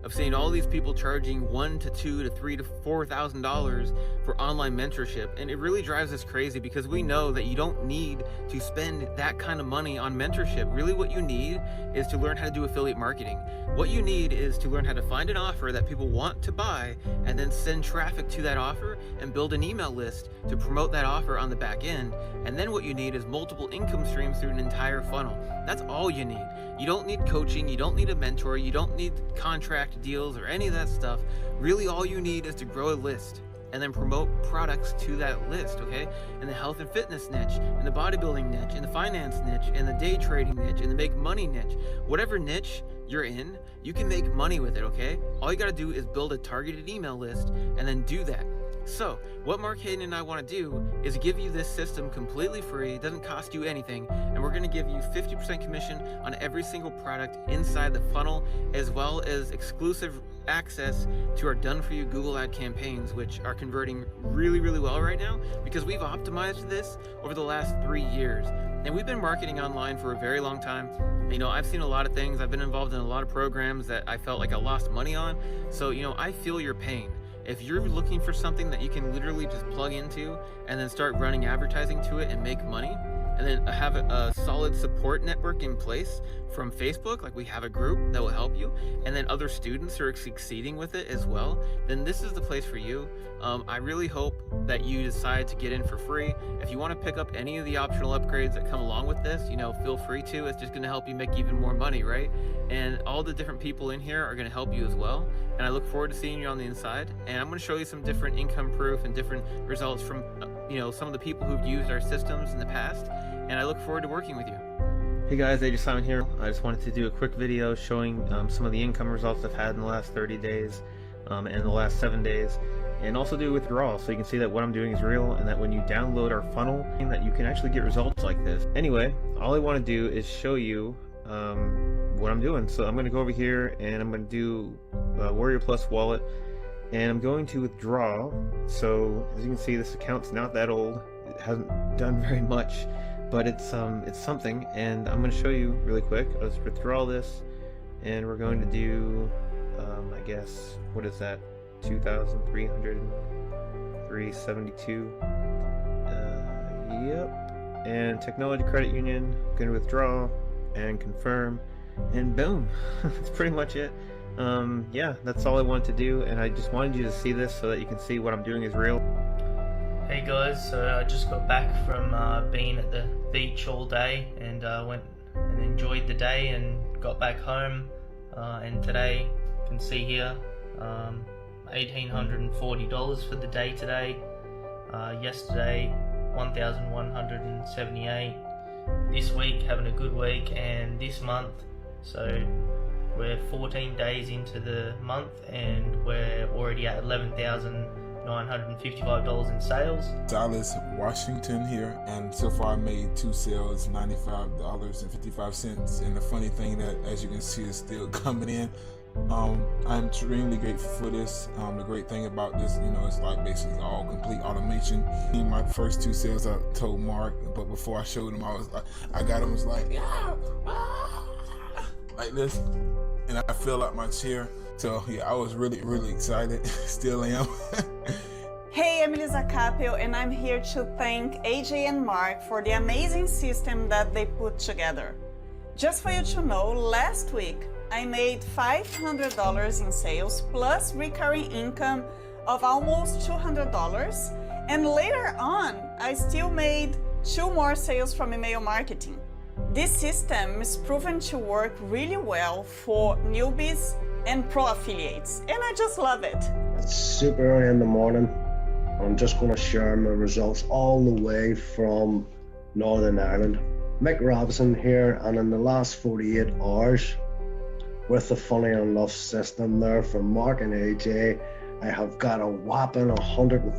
of seeing all these people charging $1,000 to $2,000 to $3,000 to $4,000 for online mentorship, and it really drives us crazy because we know that you don't need to spend that kind of money on mentorship. Really what you need is to learn how to do affiliate marketing. What you need is to learn how to find an offer that people want to buy and then send traffic to that offer and build an email list to promote that offer on the back end. And then what you need is multiple income streams through an entire funnel. That's all you need. You don't need coaching, you don't need a mentor, you don't need contract deals or any of that stuff. Really all you need is to grow a list and then promote products to that list, okay? In the health and fitness niche, in the bodybuilding niche, in the finance niche, in the day trading niche, in the make money niche, whatever niche you're in, you can make money with it, okay? All you gotta do is build a targeted email list and then do that. So, what Mark Hayden and I want to do is give you this system completely free. It doesn't cost you anything, and we're going to give you 50% commission on every single product inside the funnel, as well as exclusive access to our done-for-you Google ad campaigns, which are converting really, really well right now because we've optimized this over the last 3 years. And we've been marketing online for a very long time. You know, I've seen a lot of things. I've been involved in a lot of programs that I felt like I lost money on. So, you know, I feel your pain. If you're looking for something that you can literally just plug into and then start running advertising to it and make money, and then have a solid support network in place from Facebook, like we have a group that will help you, and then other students who are succeeding with it as well, then this is the place for you. I really hope that you decide to get in for free. If you want to pick up any of the optional upgrades that come along with this, you know, feel free to. It's just going to help you make even more money, right? And all the different people in here are going to help you as well. And I look forward to seeing you on the inside. And I'm going to show you some different income proof and different results from, you know, some of the people who've used our systems in the past. And I look forward to working with you. Hey guys, AJ Simon here. I just wanted to do a quick video showing some of the income results I've had in the last 30 days and the last 7 days, and also do withdrawal so you can see that what I'm doing is real and that when you download our funnel that you can actually get results like this. Anyway, all I want to do is show you what I'm doing. So I'm going to go over here and I'm going to do Warrior Plus wallet, and I'm going to withdraw. So as you can see, this account's not that old. It hasn't done very much, but it's something, and I'm going to show you really quick. Let's withdraw this, and we're going to do I guess, what is that, 2,372. Yep. And Technology Credit Union, going to withdraw and confirm, and boom. That's pretty much it. Yeah, that's all I wanted to do, and I just wanted you to see this so that you can see what I'm doing is real. Hey guys, so I just got back from being at the beach all day, and went and enjoyed the day and got back home, and today you can see here $1,840 for the day today. Yesterday $1,178. This week having a good week, and this month, so we're 14 days into the month and we're already at $11,955 in sales. Dallas, Washington here, and so far I made 2 sales, $95.55. And the funny thing that, as you can see, is still coming in. I'm extremely grateful for this. The great thing about this, you know, it's like basically all complete automation. In my first 2 sales, I told Mark, but before I showed him, I got him, was like, yeah, like this, and I fell out my chair. So yeah, I was really, really excited. Still am. Hey, I'm Elisa Capel, and I'm here to thank AJ and Mark for the amazing system that they put together. Just for you to know, last week I made $500 in sales plus recurring income of almost $200, and later on I still made 2 more sales from email marketing. This system is proven to work really well for newbies and pro affiliates, and I just love it. It's super early in the morning. I'm just going to share my results all the way from Northern Ireland. Mick Robinson here, and in the last 48 hours with the Funnely Enough system there from Mark and AJ, I have got a whopping 100